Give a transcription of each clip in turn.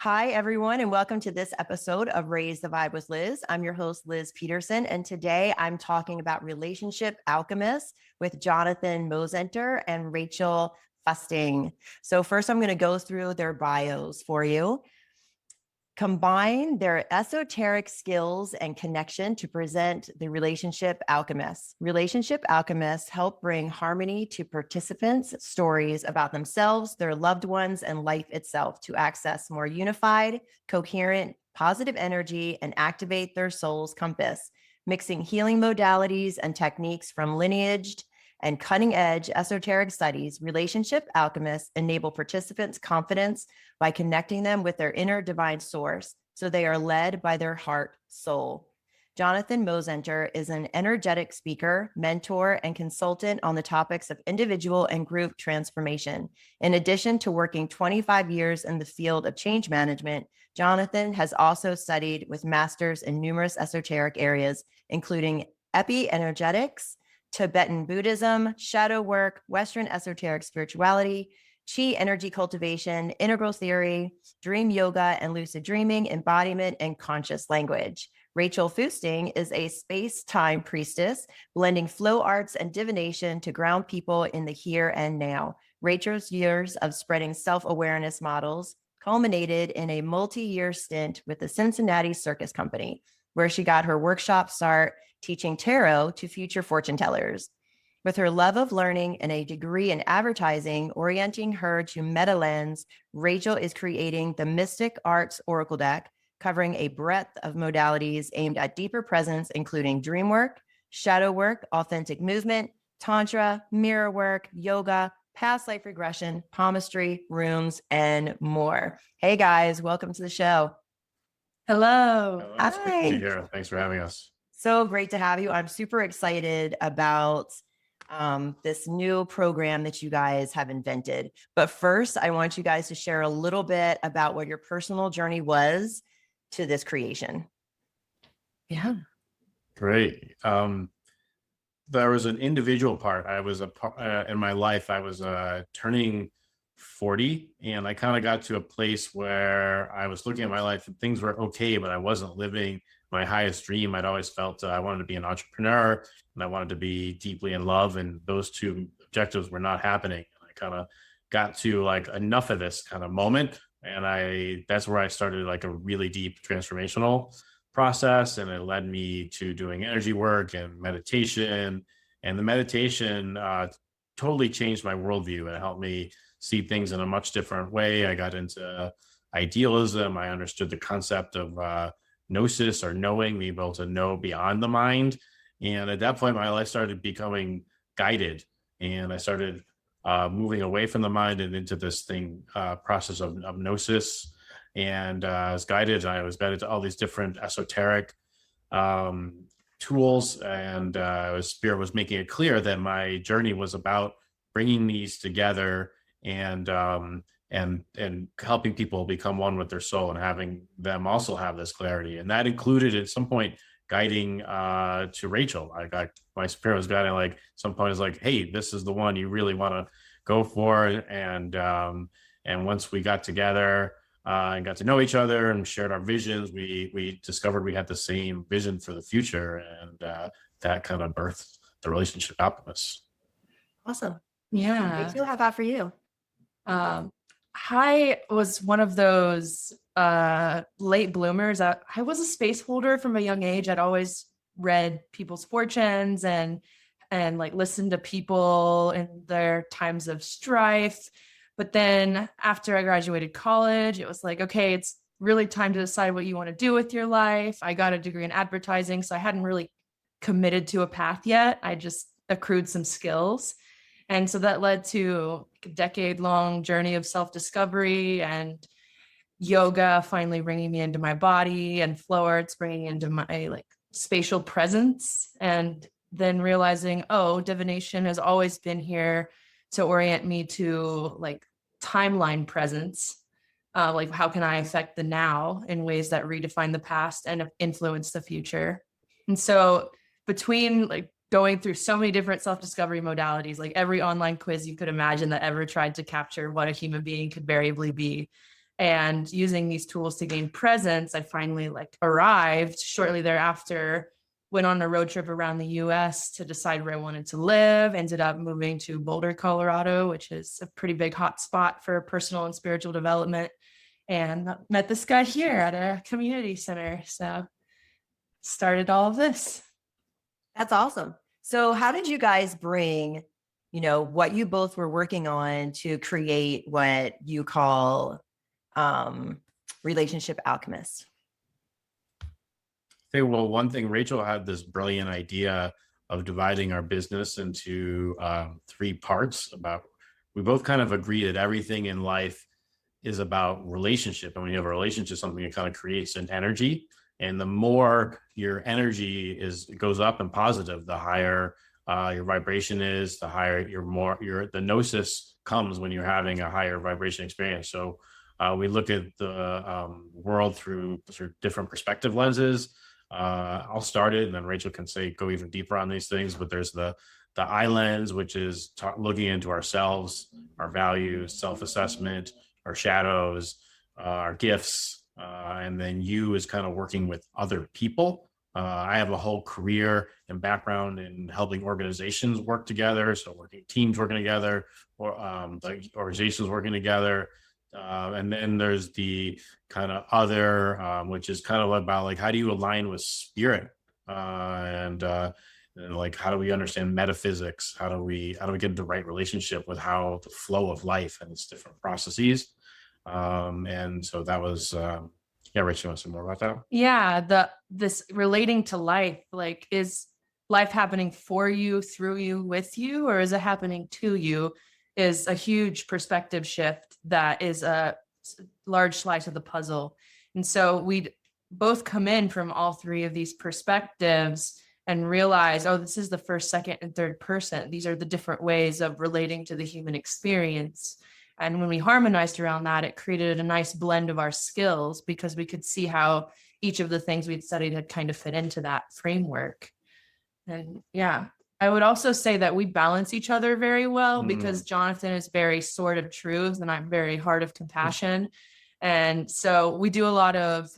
Hi, everyone, and welcome to this episode of Raise the Vibe with Liz. I'm your host, Liz Peterson, and today I'm talking about Relationship Alchemists with Jonathan Mozenter and Rachael Fusting. So first, I'm going to go through their bios for you. Combine their esoteric skills and connection to present the Relationship Alchemists. Relationship Alchemists help bring harmony to participants' stories about themselves, their loved ones, and life itself to access more unified, coherent, positive energy and activate their soul's compass, mixing healing modalities and techniques from lineaged and cutting-edge esoteric studies. Relationship Alchemists enable participants' confidence by connecting them with their inner divine source, so they are led by their heart soul. Jonathan Mozenter is an energetic speaker, mentor, and consultant on the topics of individual and group transformation. In addition to working 25 years in the field of change management, Jonathan has also studied with masters in numerous esoteric areas, including epi-energetics, Tibetan Buddhism, shadow work, Western esoteric spirituality, chi energy cultivation, integral theory, dream yoga and lucid dreaming, embodiment, and conscious language. Rachael Fusting is a space-time priestess, blending flow arts and divination to ground people in the here and now. Rachael's years of spreading self-awareness models culminated in a multi-year stint with the Cincinnati Circus Company, where she got her workshop start teaching tarot to future fortune tellers. With her love of learning and a degree in advertising orienting her to meta lens, Rachael is creating the Mystic Arts Oracle deck, covering a breadth of modalities aimed at deeper presence, including dream work, shadow work, authentic movement, tantra, mirror work, yoga, past life regression, palmistry, runes, and more. Hey guys, welcome to the show. Hello. It's great to Hi. be here. Thanks for having us. So great to have you. I'm super excited about this new program that you guys have invented. But first, I want you guys to share a little bit about what your personal journey was to this creation. Yeah. Great. There was an individual part. I was in my life. I was turning 40, and I kind of got to a place where I was looking at my life and things were okay, but I wasn't living my highest dream. I'd always felt I wanted to be an entrepreneur and I wanted to be deeply in love, and those two objectives were not happening. I kind of got to like enough of this kind of moment, and that's where I started like a really deep transformational process, and it led me to doing energy work and meditation. And the meditation totally changed my worldview and helped me see things in a much different way. I got into idealism. I understood the concept of gnosis, or knowing, being able to know beyond the mind. And at that point, my life started becoming guided, and I started moving away from the mind and into this process of gnosis. And I was guided. I was guided to all these different esoteric tools, and Spirit was making it clear that my journey was about bringing these together and helping people become one with their soul and having them also have this clarity. And that included at some point guiding to Rachael. My spirit was guiding, like some point is like, hey, this is the one you really want to go for. And once we got together and got to know each other and shared our visions, we discovered we had the same vision for the future, and that kind of birthed the Relationship Alchemists. Awesome. Yeah. Rachel, how about for you? I was one of those late bloomers. I was a space holder from a young age. I'd always read people's fortunes and like listened to people in their times of strife. But then after I graduated college, it was like, okay, it's really time to decide what you want to do with your life. I got a degree in advertising, so I hadn't really committed to a path yet. I just accrued some skills. And so that led to a decade-long journey of self-discovery and yoga finally bringing me into my body, and flow arts bringing into my like spatial presence, and then realizing, oh, divination has always been here to orient me to like timeline presence. Like how can I affect the now in ways that redefine the past and influence the future? And so between like going through so many different self-discovery modalities, like every online quiz you could imagine that ever tried to capture what a human being could variably be, And using these tools to gain presence, I finally like arrived shortly thereafter, went on a road trip around the US to decide where I wanted to live, ended up moving to Boulder, Colorado, which is a pretty big hot spot for personal and spiritual development, and met this guy here at a community center. So started all of this. That's awesome. So how did you guys bring, what you both were working on to create what you call Relationship Alchemists? Okay, well, one thing, Rachael had this brilliant idea of dividing our business into 3 parts. We both kind of agree that everything in life is about relationship. And when you have a relationship, something that kind of creates an energy. And the more your energy goes up and positive, the higher your vibration is, the higher the gnosis comes when you're having a higher vibration experience. So we look at the world through different perspective lenses. I'll start it, and then Rachael can go even deeper on these things. But there's the I lens, which is looking into ourselves, our values, self-assessment, our shadows, our gifts, and then U is kind of working with other people. I have a whole career and background in helping organizations work together, so teams working together, or the organizations working together. And then there's the kind of other, which is kind of about like, how do you align with spirit, and like, how do we understand metaphysics? How do we get into the right relationship with how the flow of life and its different processes? And so that was, Rich, you want to say more about that? Yeah, this relating to life, like, is life happening for you, through you, with you, or is it happening to you? Is a huge perspective shift that is a large slice of the puzzle. And so we both come in from all 3 of these perspectives and realize, oh, this is the first, second, and third person. These are the different ways of relating to the human experience. And when we harmonized around that, it created a nice blend of our skills, because we could see how each of the things we'd studied had kind of fit into that framework. And yeah, I would also say that we balance each other very well, because Jonathan is very sword of truth and I'm very heart of compassion. And so we do a lot of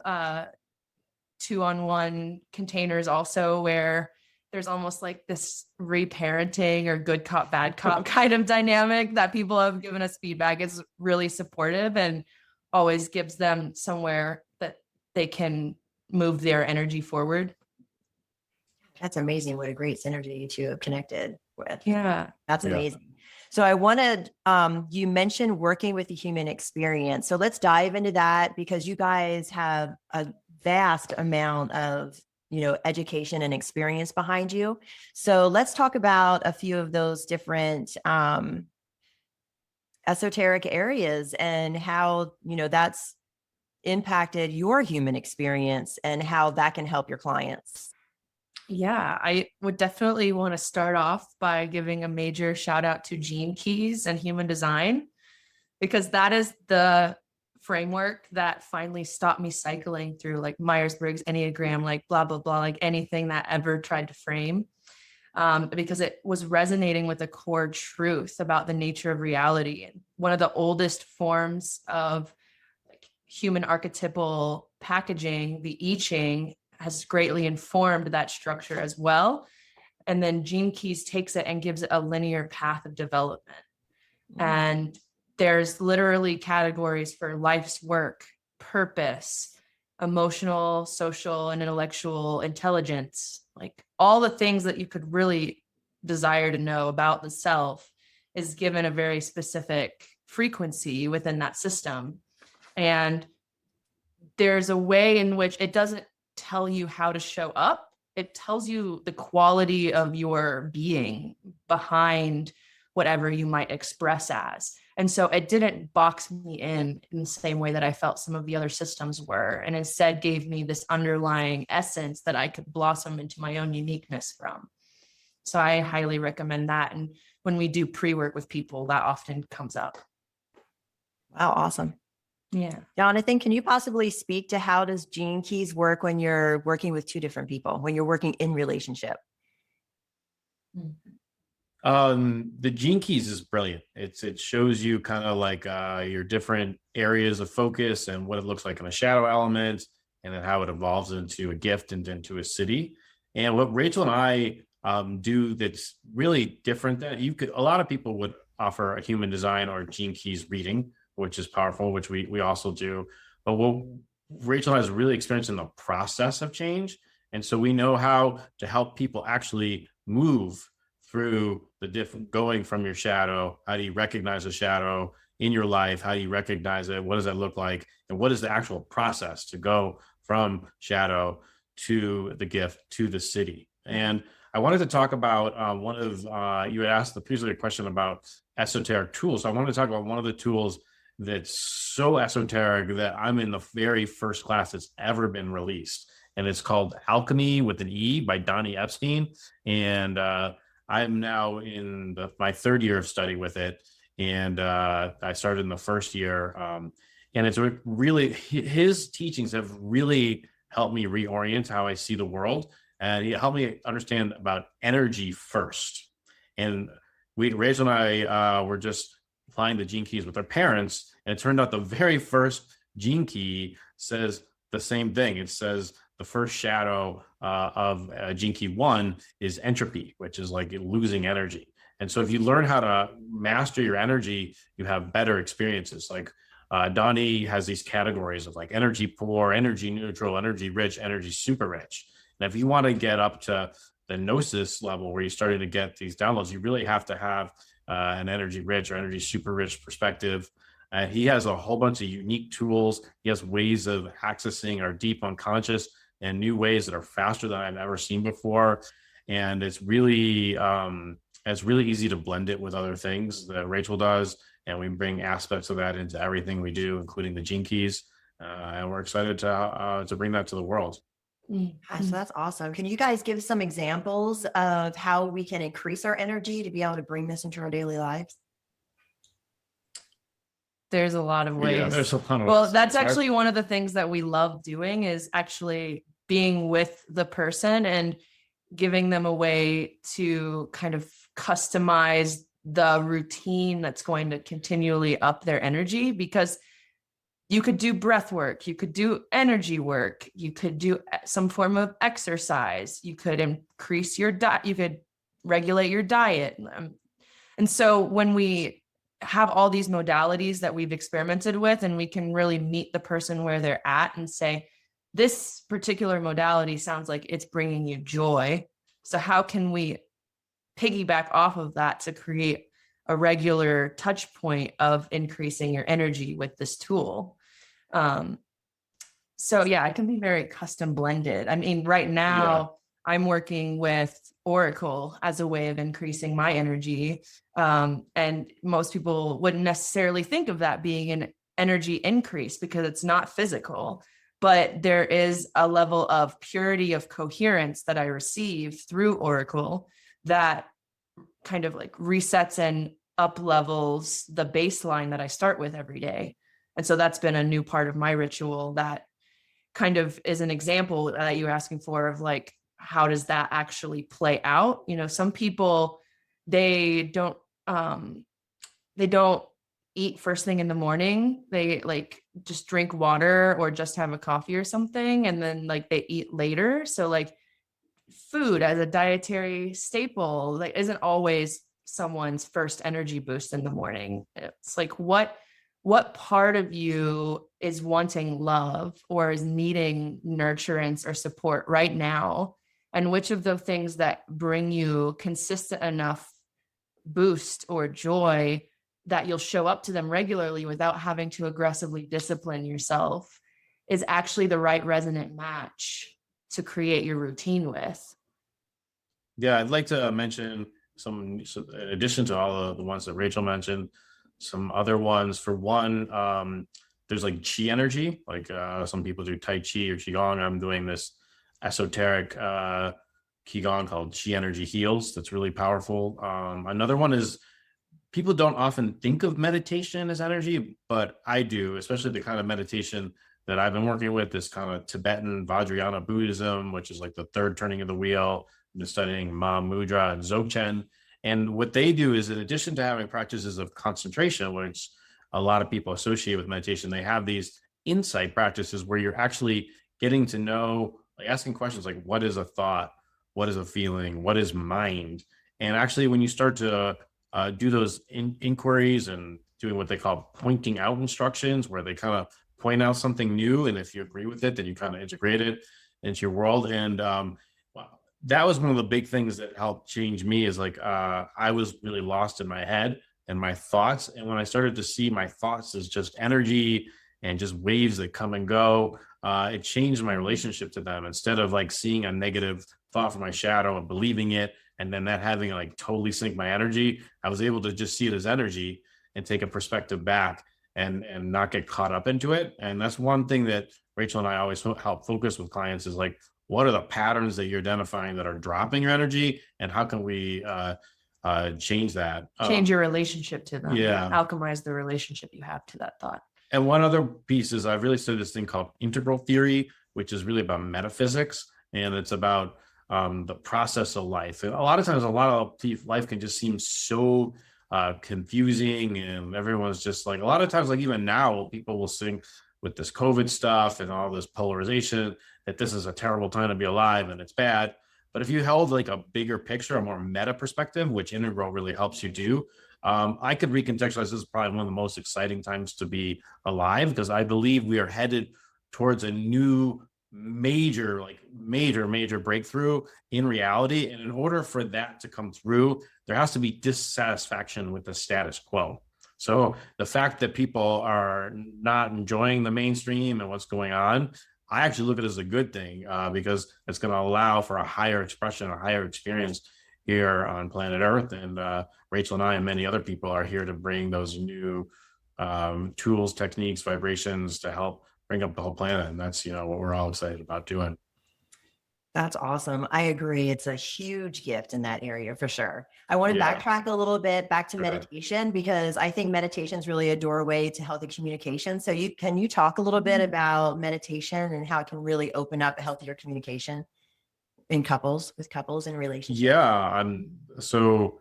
2-on-1 containers also, where there's almost like this reparenting or good cop, bad cop kind of dynamic that people have given us feedback is really supportive and always gives them somewhere that they can move their energy forward. That's amazing. What a great synergy you 2 have connected with. Yeah. That's amazing. Yeah. So I wanted, you mentioned working with the human experience. So let's dive into that, because you guys have a vast amount of, education and experience behind you. So let's talk about a few of those different esoteric areas and how, that's impacted your human experience and how that can help your clients. Yeah, I would definitely want to start off by giving a major shout out to Gene Keys and human design, because that is the framework that finally stopped me cycling through like Myers-Briggs, Enneagram, like blah, blah, blah, like anything that ever tried to frame, because it was resonating with a core truth about the nature of reality. And one of the oldest forms of like human archetypal packaging, the I Ching, has greatly informed that structure as well. And then Gene Keys takes it and gives it a linear path of development. And there's literally categories for life's work, purpose, emotional, social, and intellectual intelligence, like all the things that you could really desire to know about the self is given a very specific frequency within that system. And there's a way in which it doesn't tell you how to show up. It tells you the quality of your being behind whatever you might express as. And so it didn't box me in the same way that I felt some of the other systems were, and instead gave me this underlying essence that I could blossom into my own uniqueness from. So I highly recommend that. And when we do pre-work with people, that often comes up. Wow, awesome. Yeah. Jonathan, can you possibly speak to how does Gene Keys work when you're working with 2 different people, when you're working in relationship? The Gene Keys is brilliant. It shows you kind of like your different areas of focus and what it looks like in a shadow element, and then how it evolves into a gift and into a city. And what Rachel and I do that's really different than you could. A lot of people would offer a human design or Gene Keys reading, which is powerful, which we also do. But what Rachel has really experienced in the process of change, and so we know how to help people actually move through the different, going from your shadow. How do you recognize a shadow in your life? How do you recognize it? What does that look like? And what is the actual process to go from shadow to the gift to the city? And I wanted to talk about one of, you had asked the previous question about esoteric tools. So I wanted to talk about one of the tools that's so esoteric that I'm in the very first class that's ever been released. And it's called Alchemy with an E by Donnie Epstein. And I'm now in my third year of study with it. And I started in the first year. And it's really, his teachings have really helped me reorient how I see the world. And he helped me understand about energy first. And Rachel and I were just applying the Gene Keys with our parents. And it turned out the very first Gene Key says the same thing. It says the first shadow of Gene Key 1 is entropy, which is like losing energy. And so if you learn how to master your energy, you have better experiences. Like Donnie has these categories of like energy poor, energy neutral, energy rich, energy super rich. And if you want to get up to the gnosis level where you're starting to get these downloads, you really have to have an energy rich or energy super rich perspective. He has a whole bunch of unique tools. He has ways of accessing our deep unconscious and new ways that are faster than I've ever seen before. And it's really easy to blend it with other things that Rachel does. And we bring aspects of that into everything we do, including the Gene Keys. And we're excited to bring that to the world. So that's awesome. Can you guys give some examples of how we can increase our energy to be able to bring this into our daily lives? There's a lot of ways. Yeah, there's a ton of Well, ways. that's actually one of the things that we love doing is actually being with the person and giving them a way to kind of customize the routine that's going to continually up their energy, because you could do breath work, you could do energy work, you could do some form of exercise, you could increase your diet, you could regulate your diet. And so when we have all these modalities that we've experimented with, and we can really meet the person where they're at and say, this particular modality sounds like it's bringing you joy. So how can we piggyback off of that to create a regular touch point of increasing your energy with this tool? So yeah, it can be very custom blended. I mean, right now I'm working with Oracle as a way of increasing my energy. And most people wouldn't necessarily think of that being an energy increase because it's not physical, but there is a level of purity of coherence that I receive through Oracle that kind of like resets and up levels the baseline that I start with every day. And so that's been a new part of my ritual that kind of is an example that you were asking for of like, how does that actually play out? You know, some people, they don't eat first thing in the morning. They like just drink water or just have a coffee or something. And then like they eat later. So like food as a dietary staple, like isn't always someone's first energy boost in the morning. It's like, what part of you is wanting love or is needing nurturance or support right now? And which of the things that bring you consistent enough boost or joy that you'll show up to them regularly without having to aggressively discipline yourself is actually the right resonant match to create your routine with? Yeah, I'd like to mention some in addition to all of the ones that Rachel mentioned, some other ones. For one, there's like chi energy, like some people do Tai Chi or Qigong. I'm doing this esoteric Qigong called Chi Energy Heals. That's really powerful. Another one is people don't often think of meditation as energy, but I do, especially the kind of meditation that I've been working with, this kind of Tibetan Vajrayana Buddhism, which is like the third turning of the wheel. I've been studying Ma Mudra and Dzogchen. And what they do is, in addition to having practices of concentration, which a lot of people associate with meditation, they have these insight practices where you're actually getting to know, like asking questions like, what is a thought? What is a feeling? What is mind? And actually, when you start to do those inquiries and doing what they call pointing out instructions, where they kind of point out something new, and if you agree with it, then you kind of integrate it into your world. And that was one of the big things that helped change me. Is like I was really lost in my head and my thoughts, and when I started to see my thoughts as just energy and just waves that come and go, it changed my relationship to them. Instead of like seeing a negative thought from my shadow and believing it, and then that having like totally sink my energy, I was able to just see it as energy and take a perspective back and not get caught up into it. And that's one thing that Rachael and I always help focus with clients, is like, what are the patterns that you're identifying that are dropping your energy, and how can we change that? Change your relationship to them. Yeah. Alchemize the relationship you have to that thought. And one other piece is I've really studied this thing called integral theory, which is really about metaphysics, and it's about the process of life. And a lot of times, life can just seem so confusing, and everyone's just like, a lot of times, like even now, people will think with this COVID stuff and all this polarization that this is a terrible time to be alive and it's bad. But if you held like a bigger picture, a more meta perspective, which integral really helps you do, I could recontextualize this is probably one of the most exciting times to be alive, because I believe we are headed towards a new major breakthrough in reality. And in order for that to come through, there has to be dissatisfaction with the status quo. So the fact that people are not enjoying the mainstream and what's going on, I actually look at it as a good thing, because it's going to allow for a higher expression, a higher experience here on planet Earth. And Rachael and I and many other people are here to bring those new tools, techniques, vibrations to help bring up the whole planet. And that's, what we're all excited about doing. That's awesome. I agree. It's a huge gift in that area for sure. I want to backtrack a little bit back to meditation, because I think meditation is really a doorway to healthy communication. So can you talk a little bit about meditation and how it can really open up a healthier communication with couples and relationships? Yeah. So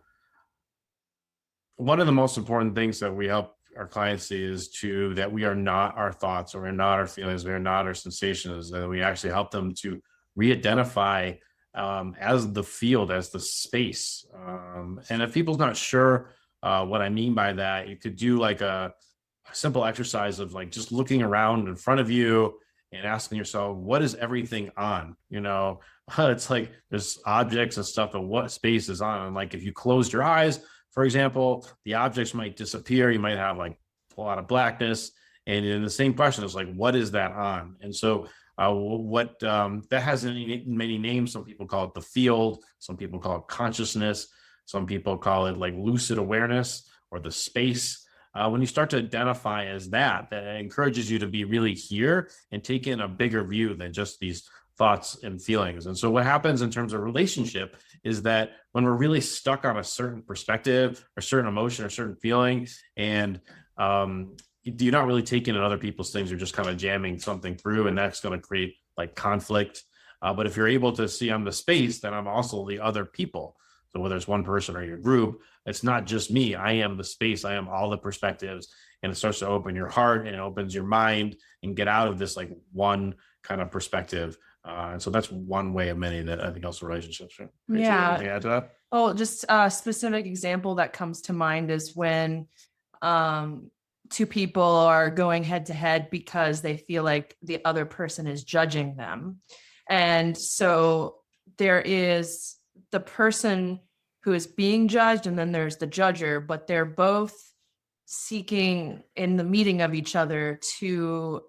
one of the most important things that we help our clients see is that we are not our thoughts, or we're not our feelings, we're not our sensations, and we actually help them to re-identify as the field, as the space. And if people's not sure what I mean by that, you could do like a simple exercise of like just looking around in front of you and asking yourself, what is everything on? It's like there's objects and stuff, but what space is on? And like if you closed your eyes, for example, the objects might disappear. You might have like a lot of blackness. And in the same question, it's like, what is that on? And so that has many names. Some people call it the field. Some people call it consciousness. Some people call it like lucid awareness or the space. When you start to identify as that encourages you to be really here and take in a bigger view than just these thoughts and feelings. And so what happens in terms of relationship is that when we're really stuck on a certain perspective or certain emotion or certain feeling, and you're not really taking in other people's things, you're just kind of jamming something through, and that's going to create like conflict. But if you're able to see I'm the space, then I'm also the other people. So whether it's one person or your group, it's not just me. I am the space. I am all the perspectives. And it starts to open your heart and it opens your mind and get out of this like one kind of perspective. And so that's one way of many that I think also relationships. Right? Yeah. Anything to add to that? Oh, just a specific example that comes to mind is when two people are going head to head because they feel like the other person is judging them. And so there is the person who is being judged, and then there's the judger, but they're both seeking in the meeting of each other to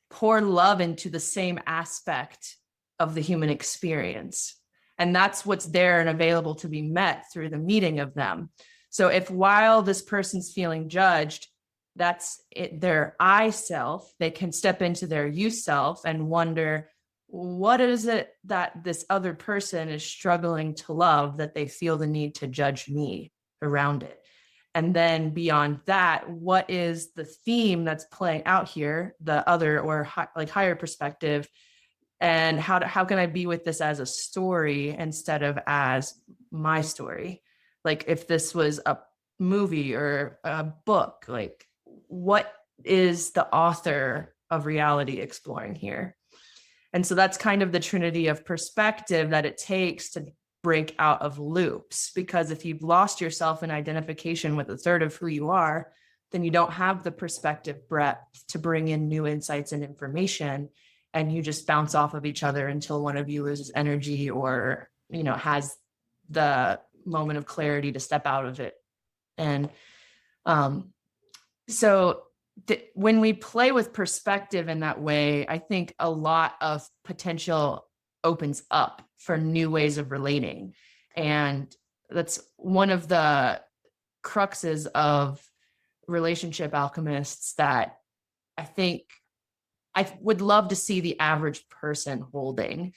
pour love into the same aspect of the human experience. And that's what's there and available to be met through the meeting of them. So if while this person's feeling judged, that's it, their I self, they can step into their you self and wonder, what is it that this other person is struggling to love that they feel the need to judge me around it? And then beyond that, what is the theme that's playing out here, the other or higher perspective? And how can I be with this as a story instead of as my story? Like if this was a movie or a book, like what is the author of reality exploring here? And so that's kind of the trinity of perspective that it takes to break out of loops. Because if you've lost yourself in identification with a third of who you are, then you don't have the perspective breadth to bring in new insights and information. And you just bounce off of each other until one of you loses energy or, has the moment of clarity to step out of it. And so when we play with perspective in that way, I think a lot of potential opens up for new ways of relating. And that's one of the cruxes of Relationship Alchemists that I think I would love to see the average person holding,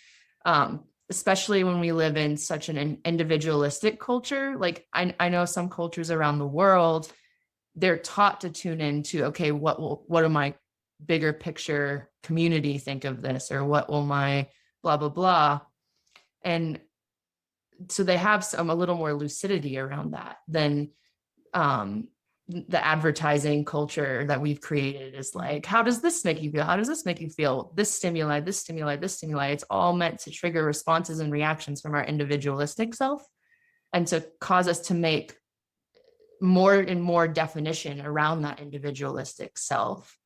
especially when we live in such an individualistic culture. Like I know some cultures around the world, they're taught to tune into, okay, what will my bigger picture community think of this, or what will my blah blah blah. And so they have a little more lucidity around that than the advertising culture that we've created is like, how does this make you feel? How does this make you feel? This stimuli, this stimuli, this stimuli. It's all meant to trigger responses and reactions from our individualistic self and to cause us to make more and more definition around that individualistic self.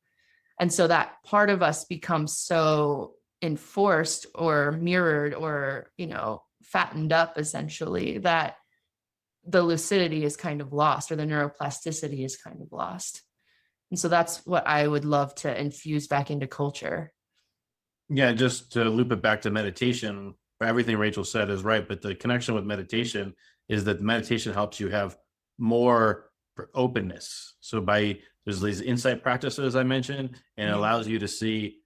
And so that part of us becomes so enforced or mirrored or, fattened up essentially, that the lucidity is kind of lost, or the neuroplasticity is kind of lost. And so that's what I would love to infuse back into culture. Yeah, just to loop it back to meditation, everything Rachael said is right, but the connection with meditation is that meditation helps you have more openness. So there's these insight practices I mentioned, and it allows you to see,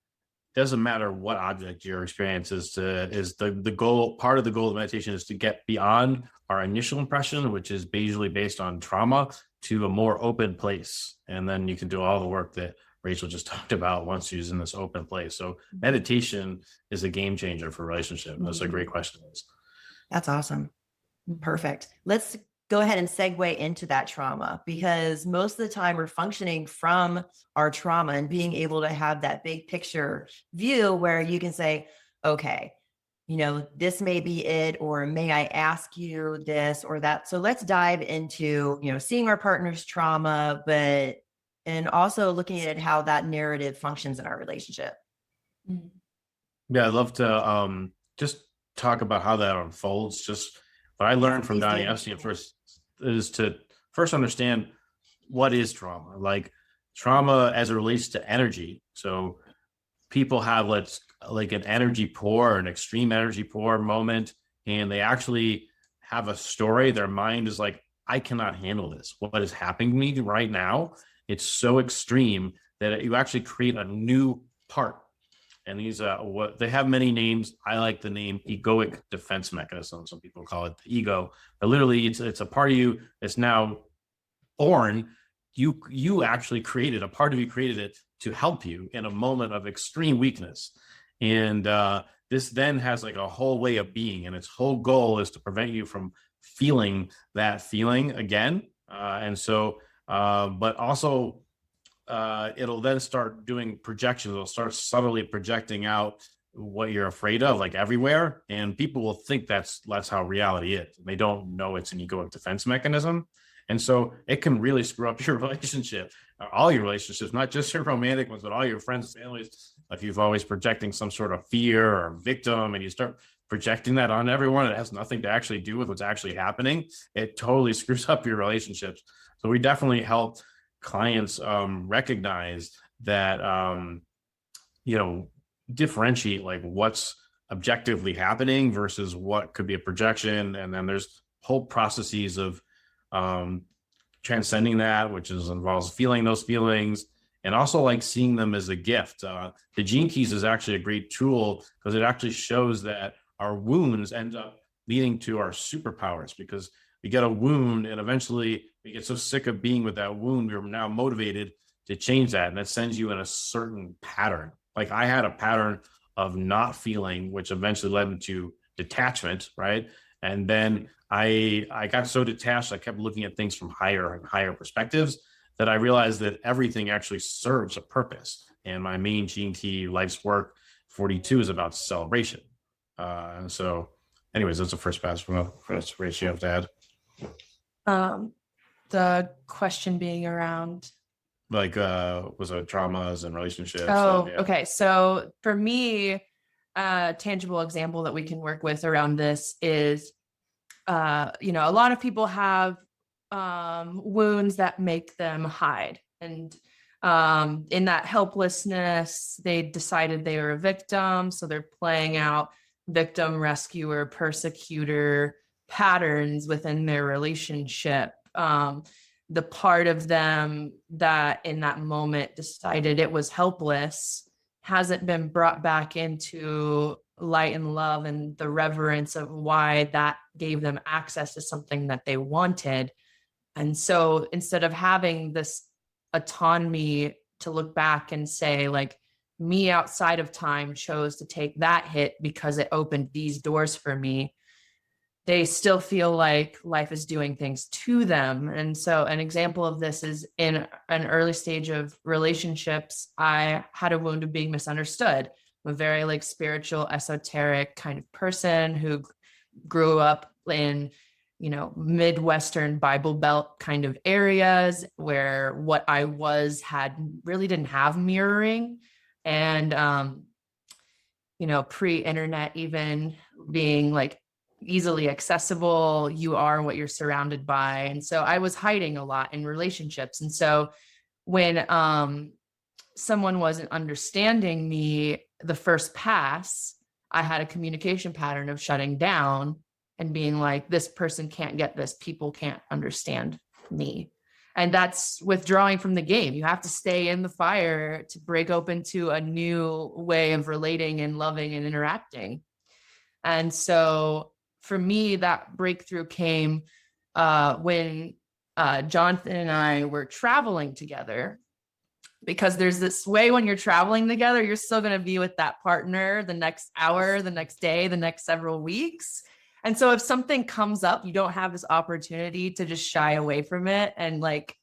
doesn't matter what object your experience is the goal. Part of the goal of meditation is to get beyond our initial impression, which is usually based on trauma, to a more open place. And then you can do all the work that Rachael just talked about once you're in this open place. So meditation is a game changer for relationship. That's a great question. That's awesome. Perfect. Let's go ahead and segue into that trauma, because most of the time we're functioning from our trauma and being able to have that big picture view where you can say, okay, this may be it, or may I ask you this or that? So let's dive into, seeing our partner's trauma, and also looking at how that narrative functions in our relationship. Yeah, I'd love to just talk about how that unfolds. Just what I learned from Donnie Epstein first is to first understand what is trauma. Like trauma as it relates to energy. So people have like an energy pour, an extreme energy pour moment, and they actually have a story. Their mind is like, I cannot handle this. What is happening to me right now? It's so extreme that you actually create a new part. And these what they have many names. I like the name egoic defense mechanism. Some people call it the ego, but literally it's a part of you that's now born. You actually created a part of you, created it to help you in a moment of extreme weakness. And this then has like a whole way of being, and its whole goal is to prevent you from feeling that feeling again. But also it'll then start doing projections. It'll start subtly projecting out what you're afraid of, like everywhere. And people will think that's how reality is. They don't know it's an egoic defense mechanism. And so it can really screw up your relationship, all your relationships, not just your romantic ones, but all your friends, families. If you've always projecting some sort of fear or victim, and you start projecting that on everyone, it has nothing to actually do with what's actually happening. It totally screws up your relationships. So we definitely help clients recognize that, differentiate like what's objectively happening versus what could be a projection. And then there's whole processes of transcending that, which involves feeling those feelings and also like seeing them as a gift. The Gene Keys is actually a great tool because it actually shows that our wounds end up leading to our superpowers, because we get a wound and eventually we get so sick of being with that wound, we're now motivated to change that. And that sends you in a certain pattern. Like I had a pattern of not feeling, which eventually led into detachment, right? And then I got so detached, I kept looking at things from higher and higher perspectives, that I realized that everything actually serves a purpose. And my main G&T life's work, 42, is about celebration. And so, anyways, that's the first pass. What else you have to add? The question being around, Like, was it traumas and relationships? oh, and, yeah. okay. So for me, a tangible example that we can work with around this is, you know, a lot of people have wounds that make them hide. And in that helplessness, they decided they were a victim. So they're playing out victim, rescuer, persecutor patterns within their relationship. The part of them that in that moment decided it was helpless hasn't been brought back into light and love and the reverence of why that gave them access to something that they wanted. And so instead of having this autonomy to look back and say, like, me outside of time chose to take that hit because it opened these doors for me, they still feel like life is doing things to them. And so an example of this is in an early stage of relationships, I had a wound of being misunderstood. I'm a very like spiritual, esoteric kind of person who grew up in, you know, Midwestern Bible Belt kind of areas where what I was had really didn't have mirroring. And, you know, pre-internet, even being like easily accessible, you are what you're surrounded by. And so I was hiding a lot in relationships. And so when someone wasn't understanding me the first pass, I had a communication pattern of shutting down and being like, this person can't get this, people can't understand me. And that's withdrawing from the game. You have to stay in the fire to break open to a new way of relating and loving and interacting. And so for me, that breakthrough came when Jonathan and I were traveling together, because there's this way when you're traveling together, you're still going to be with that partner the next hour, the next day, the next several weeks. And so if something comes up, you don't have this opportunity to just shy away from it and like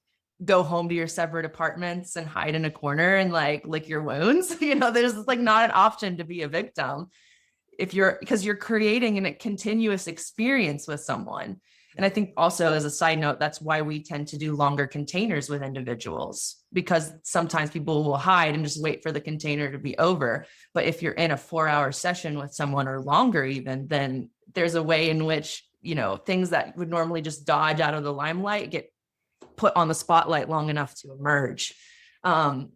go home to your separate apartments and hide in a corner and like lick your wounds. You know, there's like not an option to be a victim if you're, because you're creating a continuous experience with someone. And I think also as a side note, that's why we tend to do longer containers with individuals, because sometimes people will hide and just wait for the container to be over. But if you're in a 4-hour session with someone or longer even, then there's a way in which, you know, things that would normally just dodge out of the limelight get put on the spotlight long enough to emerge. Nice.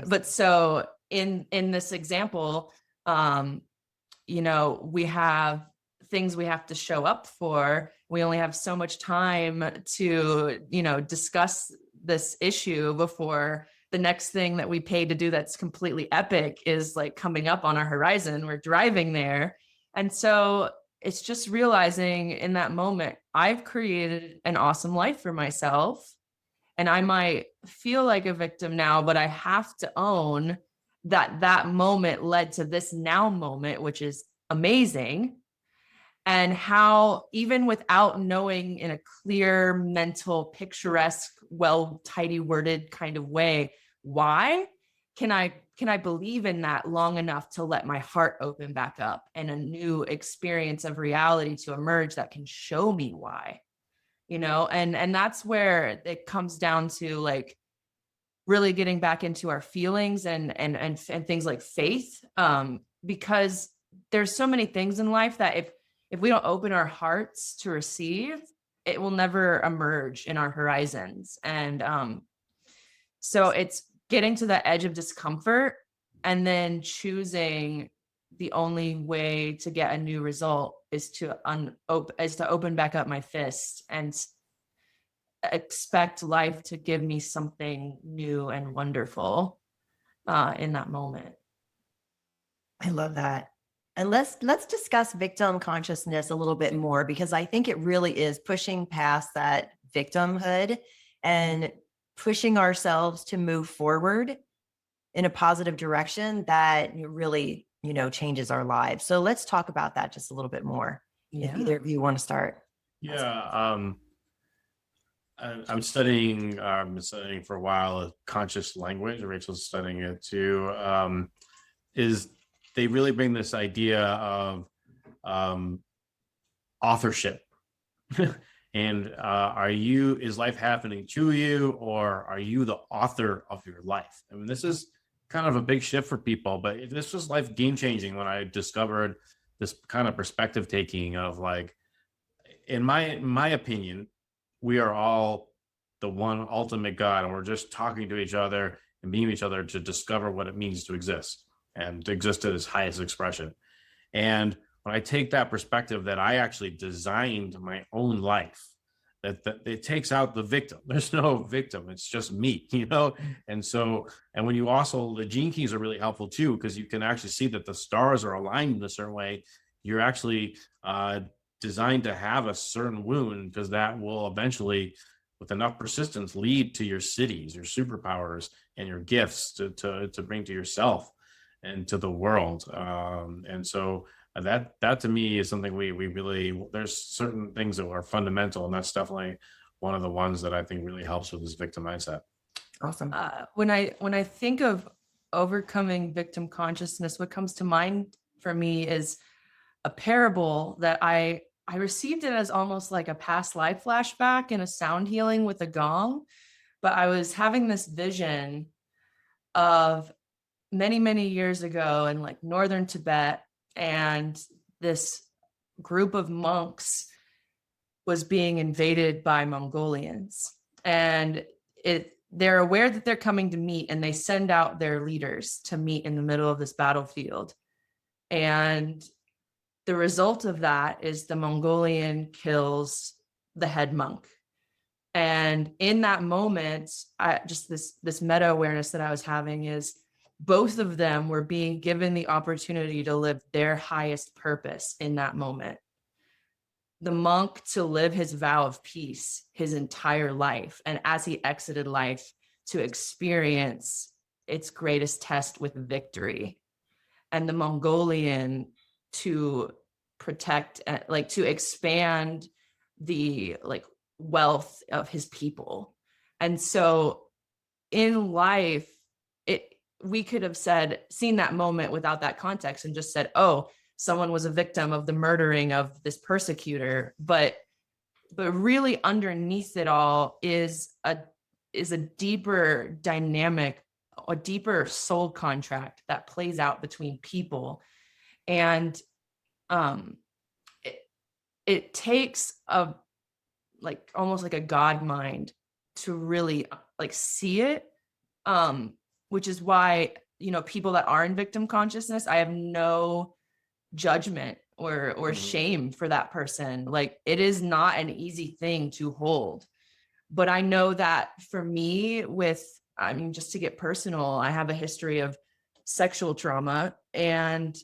But so in this example, you know, we have things we have to show up for. We only have so much time to, you know, discuss this issue before the next thing that we paid to do that's completely epic is like coming up on our horizon. We're driving there. And so it's just realizing in that moment, I've created an awesome life for myself. And I might feel like a victim now, but I have to own that that moment led to this now moment, which is amazing. And how, even without knowing in a clear, mental, picturesque, well, tidy worded kind of way, why can I believe in that long enough to let my heart open back up and a new experience of reality to emerge that can show me why, you know? And that's where it comes down to like really getting back into our feelings and things like faith, because there's so many things in life that if we don't open our hearts to receive, it will never emerge in our horizons. And so it's getting to the edge of discomfort and then choosing the only way to get a new result is to open back up my fist and expect life to give me something new and wonderful in that moment. I love that. And let's discuss victim consciousness a little bit more, because I think it really is pushing past that victimhood and pushing ourselves to move forward in a positive direction that really, you know, changes our lives. So let's talk about that just a little bit more. If either of you want to start. Yeah. I'm studying. I've been studying for a while conscious language. Rachel's studying it too. Is they really bring this idea of authorship, and is life happening to you, or are you the author of your life? I mean, this is kind of a big shift for people, but this was life game changing when I discovered this kind of perspective taking of like, in my opinion, we are all the one ultimate God, and we're just talking to each other and being with each other to discover what it means to exist and to exist at its highest expression. And when I take that perspective that I actually designed my own life, that it takes out the victim. There's no victim. It's just me, And so, and when you also, the gene keys are really helpful too, because you can actually see that the stars are aligned in a certain way. You're actually designed to have a certain wound, because that will eventually, with enough persistence, lead to your cities, your superpowers, and your gifts to bring to yourself and to the world. And so that to me is something we really, there's certain things that are fundamental, and that's definitely one of the ones that I think really helps with this victim mindset. Awesome. When I think of overcoming victim consciousness, what comes to mind for me is a parable that I received it as almost like a past life flashback in a sound healing with a gong. But I was having this vision of many, many years ago in like northern Tibet, and this group of monks was being invaded by Mongolians, and they're aware that they're coming to meet, and they send out their leaders to meet in the middle of this battlefield. And the result of that is the Mongolian kills the head monk. And in that moment, this meta awareness that I was having is both of them were being given the opportunity to live their highest purpose in that moment. The monk to live his vow of peace his entire life, and as he exited life, to experience its greatest test with victory. And the Mongolian to protect, like to expand the like wealth of his people. And so in life, we could have seen that moment without that context and just said, oh, someone was a victim of the murdering of this persecutor. But really underneath it all is a deeper dynamic, a deeper soul contract that plays out between people. And it takes a like almost like a God mind to really like see it. Which is why, people that are in victim consciousness, I have no judgment or shame for that person. Like, it is not an easy thing to hold. But I know that for me, just to get personal, I have a history of sexual trauma. And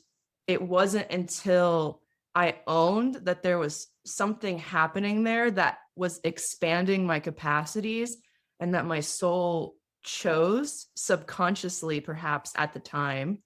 it wasn't until I owned that there was something happening there that was expanding my capacities, and that my soul chose subconsciously, perhaps at the time,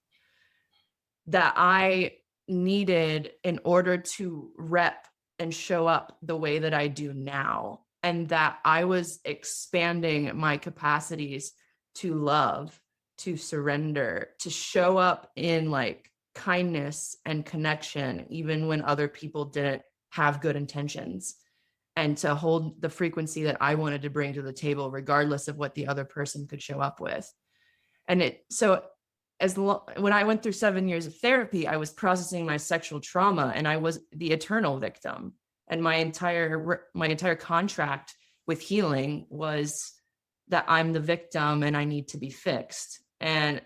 that I needed in order to rep and show up the way that I do now. And that I was expanding my capacities to love, to surrender, to show up in like kindness and connection, even when other people didn't have good intentions, and to hold the frequency that I wanted to bring to the table, regardless of what the other person could show up with. And when I went through 7 years of therapy, I was processing my sexual trauma, and I was the eternal victim. And my entire contract with healing was that I'm the victim and I need to be fixed. And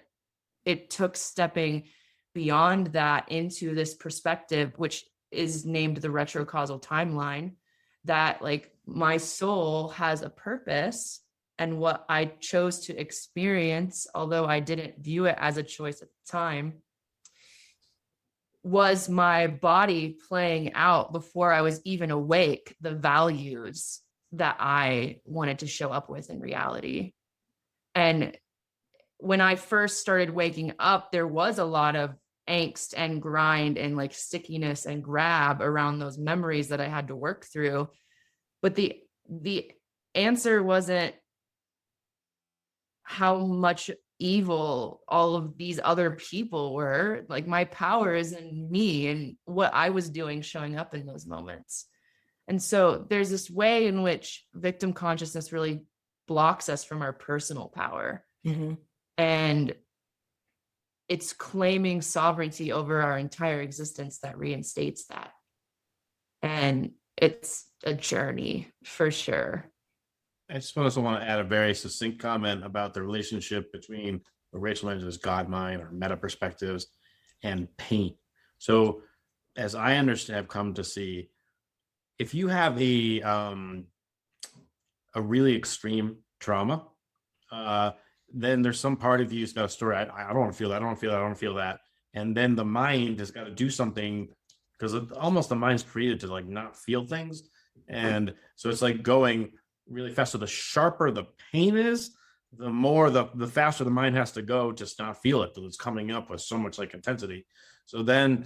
it took stepping beyond that into this perspective, which is named the retrocausal timeline, that like my soul has a purpose, and what I chose to experience, although I didn't view it as a choice at the time, was my body playing out before I was even awake the values that I wanted to show up with in reality. And when I first started waking up, there was a lot of angst and grind and like stickiness and grab around those memories that I had to work through. But the answer wasn't how much evil all of these other people were. Like, my power is in me and what I was doing showing up in those moments. And so there's this way in which victim consciousness really blocks us from our personal power. Mm-hmm. And it's claiming sovereignty over our entire existence that reinstates that. And it's a journey for sure. I just also want to add a very succinct comment about the relationship between what Rachel mentioned as God mind or meta perspectives and pain. So, as I understand, have come to see, if you have a really extreme trauma, then there's some part of you that's got a story. I don't want to feel that. I don't want to feel that. I don't want to feel that. And then the mind has got to do something, because almost the mind's created to like not feel things. And so it's like going really fast. So the sharper the pain is, the more the faster the mind has to go to not feel it, because it's coming up with so much like intensity. So then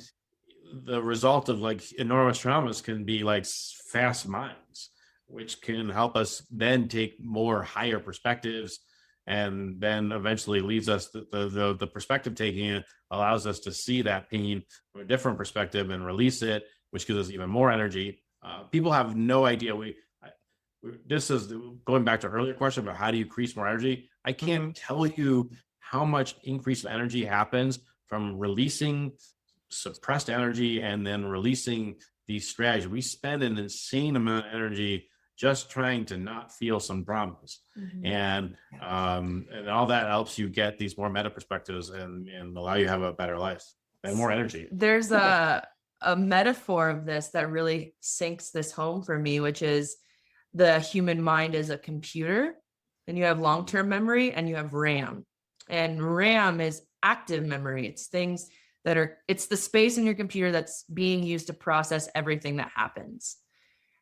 the result of like enormous traumas can be like fast minds, which can help us then take more higher perspectives, and then eventually leads us the perspective taking allows us to see that pain from a different perspective and release it, which gives us even more energy. People have no idea. This is going back to earlier question about how do you increase more energy. I can't tell you how much increase of energy happens from releasing suppressed energy and then releasing these strategies. We spend an insane amount of energy just trying to not feel some traumas. Mm-hmm. And all that helps you get these more meta perspectives and allow you to have a better life and more energy. There's a metaphor of this that really sinks this home for me, which is the human mind is a computer, and you have long-term memory and you have RAM. And RAM is active memory. It's things it's the space in your computer that's being used to process everything that happens.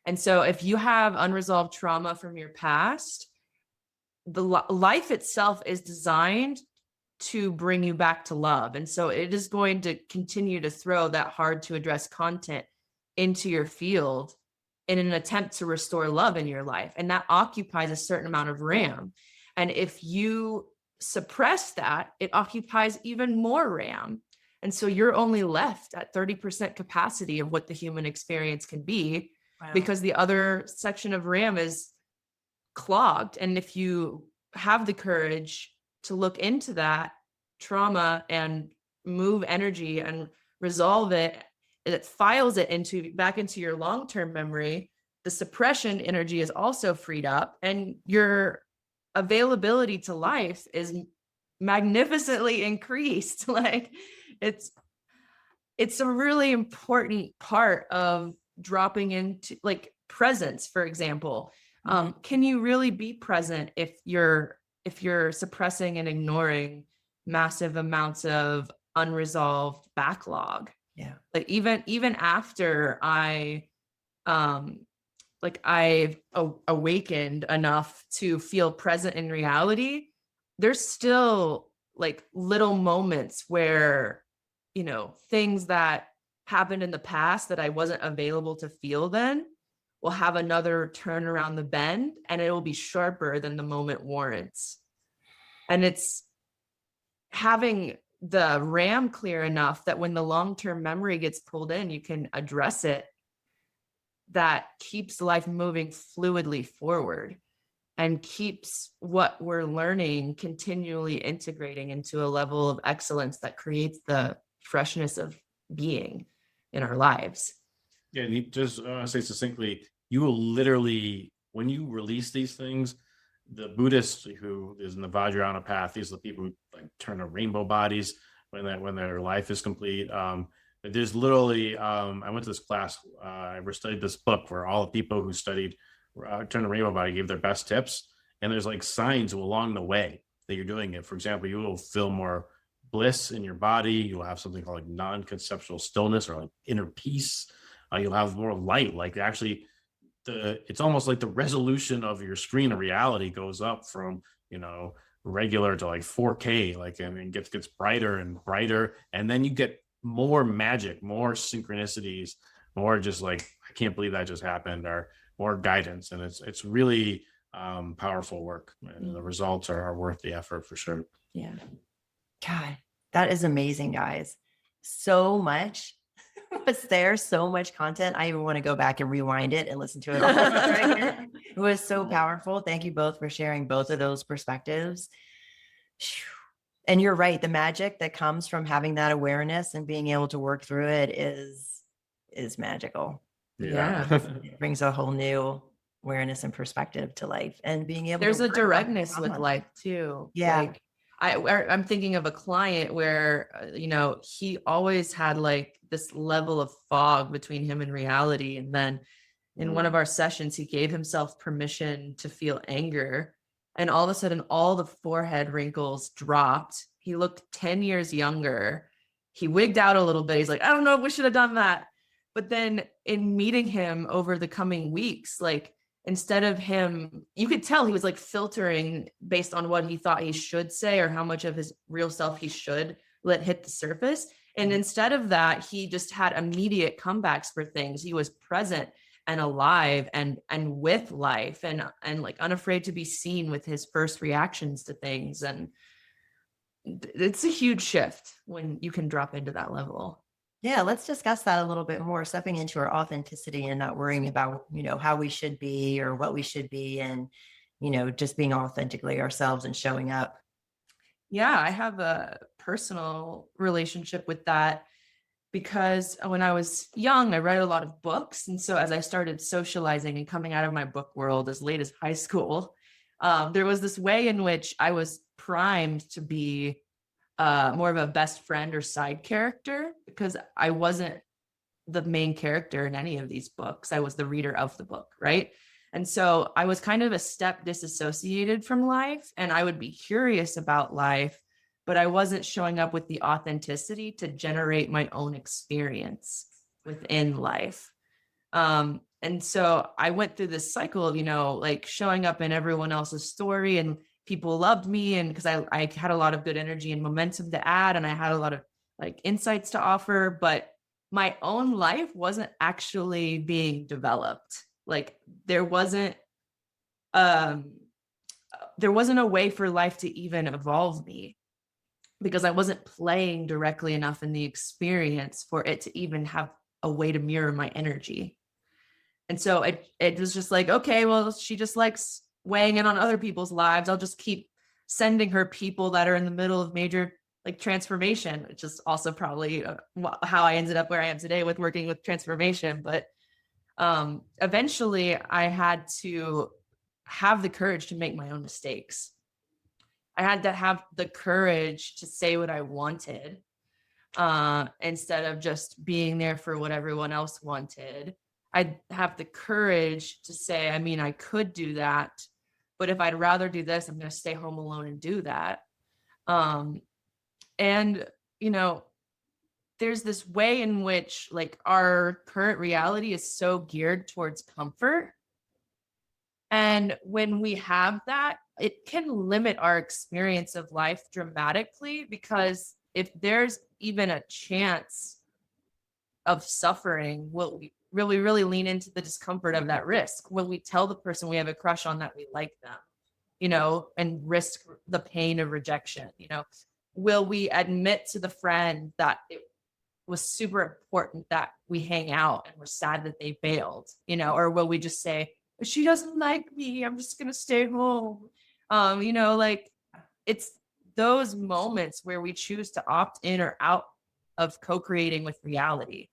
And so if you have unresolved trauma from your past, the life itself is designed to bring you back to love. And so it is going to continue to throw that hard to address content into your field in an attempt to restore love in your life. And that occupies a certain amount of RAM. And if you suppress that, it occupies even more RAM. And so you're only left at 30% capacity of what the human experience can be. Wow. Because the other section of RAM is clogged. And if you have the courage to look into that trauma and move energy and resolve it, it files it back into your long-term memory, the suppression energy is also freed up, and your availability to life is magnificently increased. Like, it's a really important part of dropping into like presence, for example. Can you really be present if you're suppressing and ignoring massive amounts of unresolved backlog? Yeah. Like even after I've awakened enough to feel present in reality, there's still like little moments where, things that happened in the past that I wasn't available to feel then will have another turn around the bend, and it will be sharper than the moment warrants. And it's having the RAM clear enough that when the long-term memory gets pulled in, you can address it. That keeps life moving fluidly forward and keeps what we're learning continually integrating into a level of excellence that creates the freshness of being in our lives. Yeah, and just say succinctly, you will literally, when you release these things, the Buddhists who is in the Vajrayana path, these are the people who like turn to rainbow bodies when their life is complete. There's literally, I went to this class, I studied this book where all the people who studied turn to rainbow body gave their best tips, and there's like signs along the way that you're doing it. For example, you will feel more bliss in your body. You'll have something called like non-conceptual stillness or like inner peace. You'll have more light. Like actually, it's almost like the resolution of your screen of reality goes up from regular to like 4K, like, and it gets brighter and brighter, and then you get more magic, more synchronicities, more just like, I can't believe that just happened, or more guidance. And it's really powerful work, and the results are worth the effort for sure. Yeah. God, that is amazing, guys. So much was there, so much content. I even want to go back and rewind it and listen to it all over again. It was so powerful. Thank you both for sharing both of those perspectives. Phew. And you're right. The magic that comes from having that awareness and being able to work through it is magical. Yeah. It brings a whole new awareness and perspective to life, and being able There's to a work on directness with trauma. life too. Yeah. Like I'm thinking of a client where, he always had like this level of fog between him and reality. And then in one of our sessions, he gave himself permission to feel anger. And all of a sudden, all the forehead wrinkles dropped. He looked 10 years younger. He wigged out a little bit. He's like, I don't know if we should have done that. But then in meeting him over the coming weeks, like, instead of him, you could tell he was like filtering based on what he thought he should say or how much of his real self he should let hit the surface. And instead of that, he just had immediate comebacks for things. He was present and alive and with life, and like unafraid to be seen with his first reactions to things. And it's a huge shift when you can drop into that level. Yeah, let's discuss that a little bit more, stepping into our authenticity and not worrying about, how we should be or what we should be, and, just being authentically ourselves and showing up. Yeah, I have a personal relationship with that because when I was young, I read a lot of books. And so as I started socializing and coming out of my book world as late as high school, there was this way in which I was primed to be more of a best friend or side character, because I wasn't the main character in any of these books. I was the reader of the book, right? And so I was kind of a step disassociated from life, and I would be curious about life, but I wasn't showing up with the authenticity to generate my own experience within life. And so I went through this cycle of, like showing up in everyone else's story, and people loved me. And because I had a lot of good energy and momentum to add, and I had a lot of like insights to offer, but my own life wasn't actually being developed. Like there wasn't a way for life to even evolve me, because I wasn't playing directly enough in the experience for it to even have a way to mirror my energy. And so it was just like, okay, well, she just likes weighing in on other people's lives. I'll just keep sending her people that are in the middle of major like transformation, which is also probably how I ended up where I am today with working with transformation. But eventually I had to have the courage to make my own mistakes. I had to have the courage to say what I wanted instead of just being there for what everyone else wanted. I'd have the courage to say, I mean, I could do that, but if I'd rather do this, I'm going to stay home alone and do that. And, there's this way in which like our current reality is so geared towards comfort. And when we have that, it can limit our experience of life dramatically, because if there's even a chance of suffering, will we really lean into the discomfort of that risk? Will we tell the person we have a crush on that we like them, and risk the pain of rejection? Will we admit to the friend that it was super important that we hang out and we're sad that they failed, or will we just say, she doesn't like me, I'm just going to stay home? Like it's those moments where we choose to opt in or out of co-creating with reality.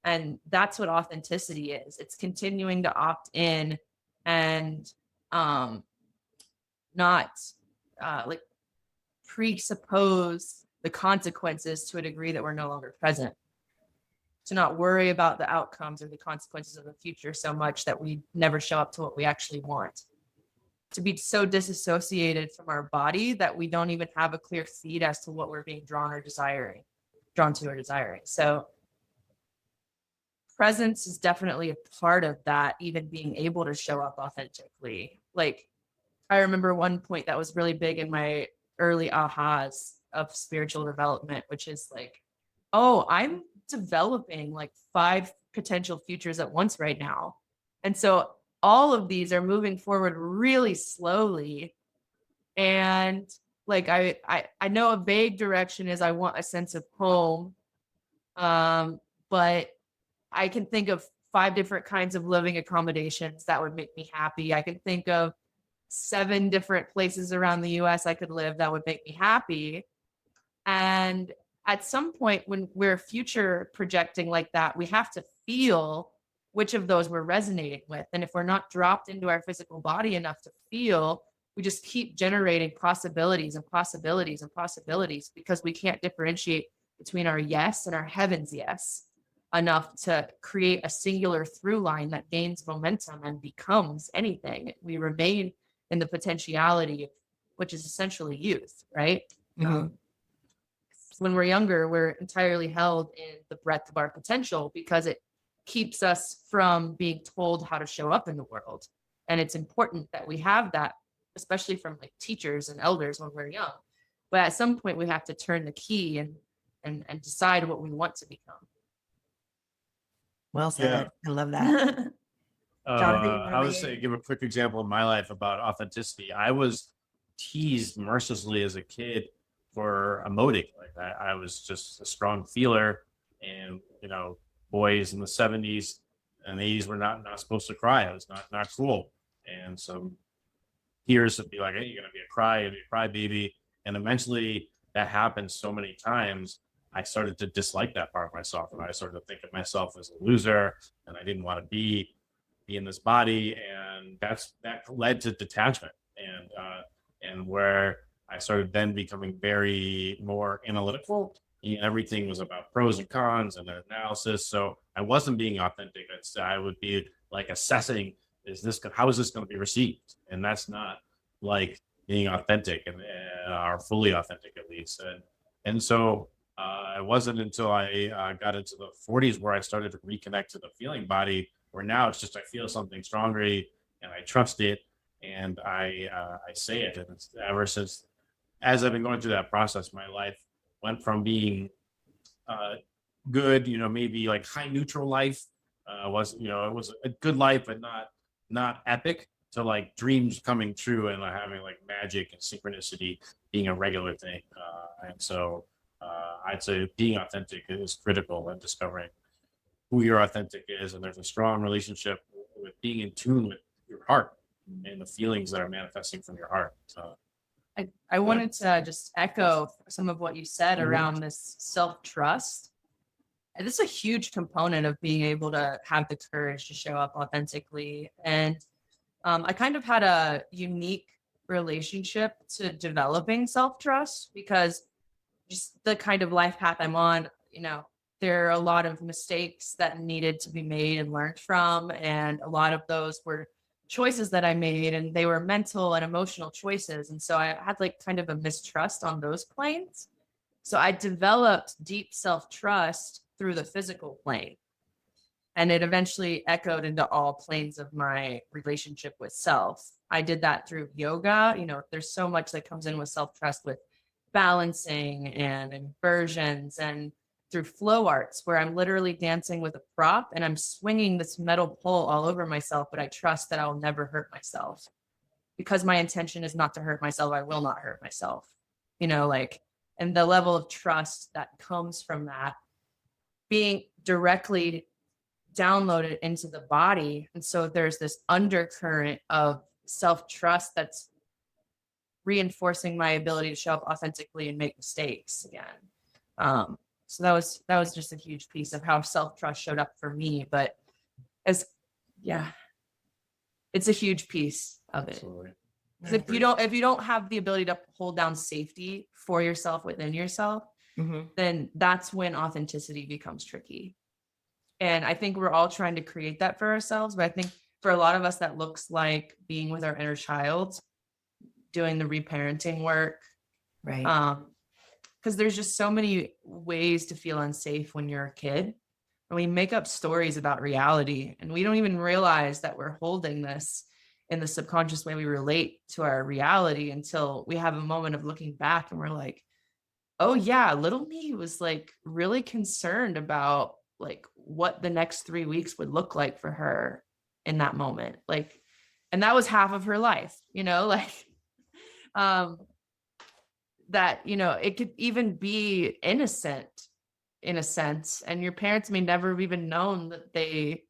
And that's what authenticity is. It's continuing to opt in and not like presuppose the consequences to a degree that we're no longer present. To not worry about the outcomes or the consequences of the future so much that we never show up to what we actually want. To be so disassociated from our body that we don't even have a clear feed as to what we're being drawn to or desiring. So presence is definitely a part of that, even being able to show up authentically. Like I remember one point that was really big in my early ahas of spiritual development, which is like Oh, I'm developing like 5 potential futures at once right now. And so all of these are moving forward really slowly. And like I know a vague direction is I want a sense of home. But I can think of 5 different kinds of living accommodations that would make me happy. I can think of 7 different places around the US I could live that would make me happy. And at some point when we're future projecting like that, we have to feel which of those we're resonating with. And if we're not dropped into our physical body enough to feel, we just keep generating possibilities and possibilities and possibilities because we can't differentiate between our yes and our heaven's yes enough to create a singular through line that gains momentum and becomes anything. We remain in the potentiality, which is essentially youth, right? When we're younger, we're entirely held in the breadth of our potential because it keeps us from being told how to show up in the world. And it's important that we have that, especially from like teachers and elders when we're young. But at some point we have to turn the key and decide what we want to become. Well said. I love that. Jonathan, you wanna I weigh would in? say, give a quick example in my life about authenticity. I was teased mercilessly as a kid for emoting. Like I was just a strong feeler, and boys in the 70s and 80s were not supposed to cry. It was not cool. And some peers would be like, "Hey, you're gonna be a crybaby," and eventually that happened so many times. I started to dislike that part of myself, and I started to think of myself as a loser, and I didn't want to be in this body, and that led to detachment, and where I started then becoming very more analytical. And everything was about pros and cons and analysis. So I wasn't being authentic. I would be like assessing, how is this going to be received? And that's not like being authentic or fully authentic at least. And so it wasn't until I got into the 40s where I started to reconnect to the feeling body, where now it's just I feel something strongly and I trust it, and I say it. And it's ever since, as I've been going through that process, my life went from being good, maybe like high neutral life, it was a good life, but not epic, to like dreams coming true and having like magic and synchronicity being a regular thing. And so I'd say being authentic is critical in discovering who your authentic is. And there's a strong relationship with being in tune with your heart and the feelings that are manifesting from your heart. So I wanted to just echo some of what you said around this self-trust. And this is a huge component of being able to have the courage to show up authentically. And I kind of had a unique relationship to developing self-trust because just the kind of life path I'm on, there are a lot of mistakes that needed to be made and learned from. And a lot of those were choices that I made, and they were mental and emotional choices. And so I had like kind of a mistrust on those planes. So I developed deep self-trust through the physical plane. And it eventually echoed into all planes of my relationship with self. I did that through yoga. There's so much that comes in with self-trust, with balancing and inversions, and through flow arts where I'm literally dancing with a prop and I'm swinging this metal pole all over myself, but I trust that I'll never hurt myself because my intention is not to hurt myself. I will not hurt myself, and the level of trust that comes from that being directly downloaded into the body. And so there's this undercurrent of self-trust that's reinforcing my ability to show up authentically and make mistakes again. So that was just a huge piece of how self-trust showed up for me. But it's a huge piece of it. absolutely. If you don't have the ability to hold down safety for yourself within yourself, then that's when authenticity becomes tricky. And I think we're all trying to create that for ourselves. But I think for a lot of us, that looks like being with our inner child, doing the reparenting work. Right. Because there's just so many ways to feel unsafe when you're a kid. And we make up stories about reality, and we don't even realize that we're holding this in the subconscious way we relate to our reality until we have a moment of looking back and we're like, oh yeah, little me was like really concerned about like what the next 3 weeks would look like for her in that moment. Like, and that was half of her life, like, um, that, it could even be innocent in a sense. And your parents may never have even known that they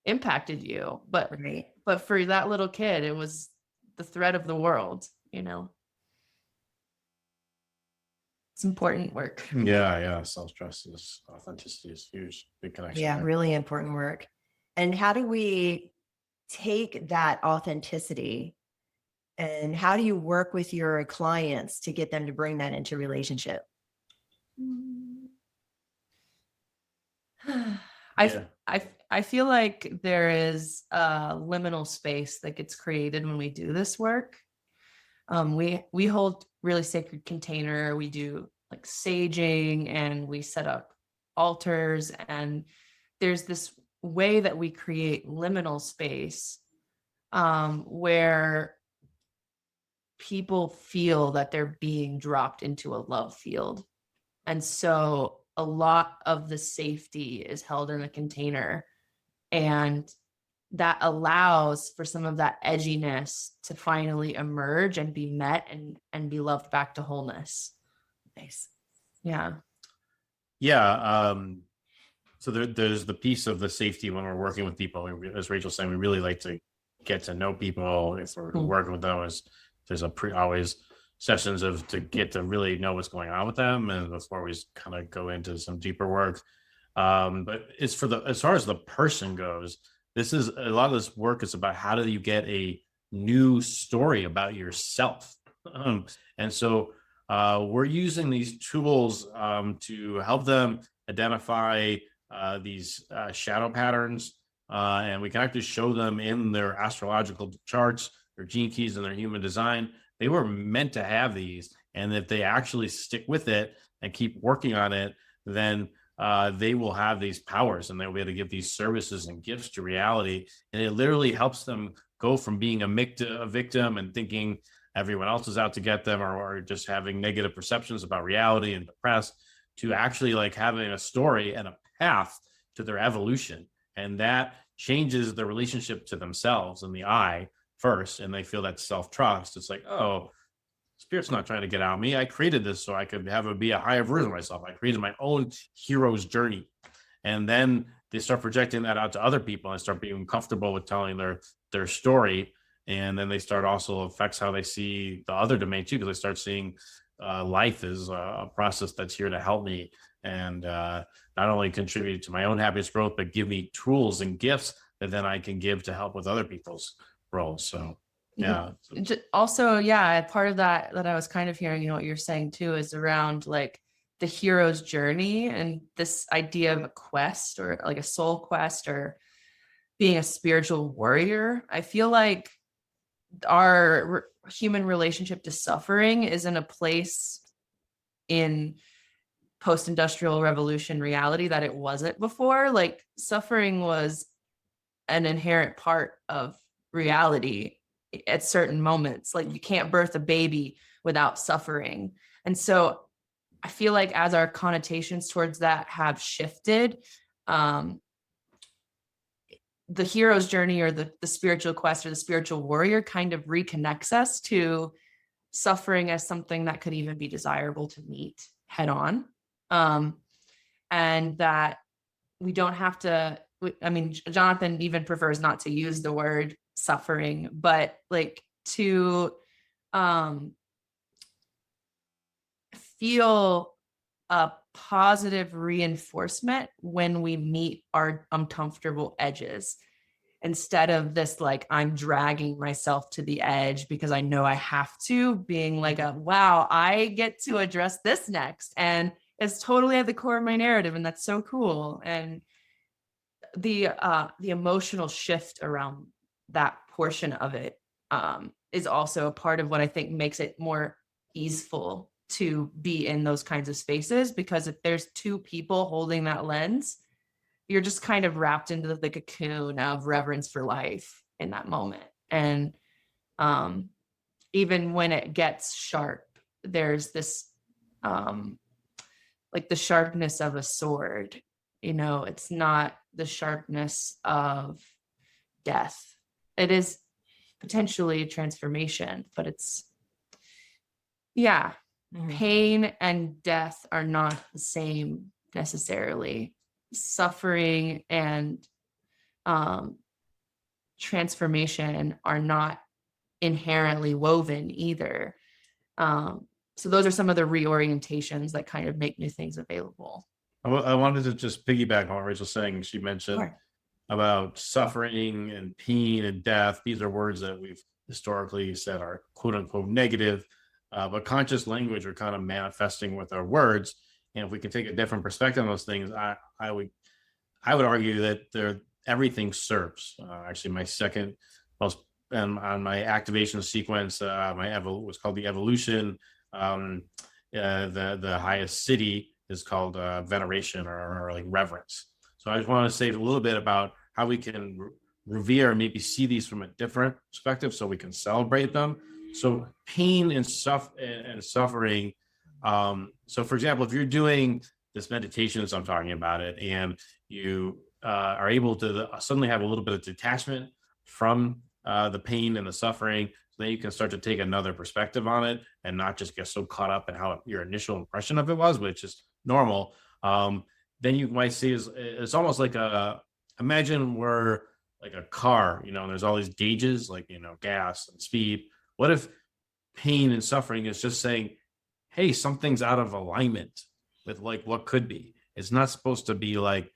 impacted you. Right. But for that little kid, it was the thread of the world, It's important work. Yeah. Self-trust is authenticity is huge. Big connection. Yeah, there. really important work. And how do we take that authenticity and how do you work with your clients to get them to bring that into relationship? Yeah. I feel like there is a liminal space that gets created when we do this work. We hold really sacred container. We do like saging and we set up altars, and there's this way that we create liminal space where people feel that they're being dropped into a love field. And so a lot of the safety is held in a container, and that allows for some of that edginess to finally emerge and be met and be loved back to wholeness. Nice. Yeah. Yeah. So there's the piece of the safety when we're working with people. As Rachel's saying, we really like to get to know people. If we're working with them, there's always sessions to get to really know what's going on with them, and before we kind of go into some deeper work. But it's as far as the person goes, this is a lot of this work is about how do you get a new story about yourself. And so we're using these tools to help them identify these shadow patterns, and we can actually show them in their astrological charts, their gene keys, and their human design. They were meant to have these, and if they actually stick with it and keep working on it, then they will have these powers, and they'll be able to give these services and gifts to reality. And it literally helps them go from being a victim and thinking everyone else is out to get them, or just having negative perceptions about reality and depressed, to actually like having a story and a path to their evolution. And that changes the relationship to themselves and the I first. And they feel that self-trust. It's like, oh, Spirit's not trying to get out of me. I created this so I could be a higher version of myself. I created my own hero's journey. And then they start projecting that out to other people and start being comfortable with telling their story. And then they start also affects how they see the other domain too, because they start seeing life as a process that's here to help me and not only contribute to my own happiness growth, but give me tools and gifts that then I can give to help with other people's roles. So yeah. Also, yeah, part of that I was kind of hearing, what you're saying too, is around like the hero's journey and this idea of a quest or like a soul quest or being a spiritual warrior. I feel like our human relationship to suffering is in a place in post-industrial revolution reality that it wasn't before. Like suffering was an inherent part of reality at certain moments. Like you can't birth a baby without suffering. And so I feel like as our connotations towards that have shifted, the hero's journey or the spiritual quest or the spiritual warrior kind of reconnects us to suffering as something that could even be desirable to meet head on. And that we don't have to, I mean, Jonathan even prefers not to use the word suffering, but like to feel a positive reinforcement when we meet our uncomfortable edges, instead of this, like, I'm dragging myself to the edge because I know I have to, being like wow, I get to address this next. And it's totally at the core of my narrative. And that's so cool. And the emotional shift around that portion of it is also a part of what I think makes it more easeful to be in those kinds of spaces, because if there's two people holding that lens, you're just kind of wrapped into the cocoon of reverence for life in that moment. And even when it gets sharp, there's this like the sharpness of a sword. It's not the sharpness of death. It is potentially a transformation, but it's, pain and death are not the same necessarily. Suffering and transformation are not inherently woven either. So those are some of the reorientations that kind of make new things available. I wanted to just piggyback on what Rachel's saying. She mentioned Sure. about suffering and pain and death. These are words that we've historically said are quote unquote negative, but conscious language are kind of manifesting with our words. And if we can take a different perspective on those things, I would argue that everything serves. Actually, my second most on my activation sequence, was called the evolution. The highest city is called veneration or like reverence. So I just want to say a little bit about how we can revere and maybe see these from a different perspective so we can celebrate them. So pain and suffering. So for example, if you're doing this meditation as I'm talking about it, and you are able to suddenly have a little bit of detachment from the pain and the suffering, so then you can start to take another perspective on it and not just get so caught up in how your initial impression of it was, which is normal. Then you might see it's almost like imagine we're like a car, and there's all these gauges like, gas and speed. What if pain and suffering is just saying, hey, something's out of alignment with like what could be? It's not supposed to be like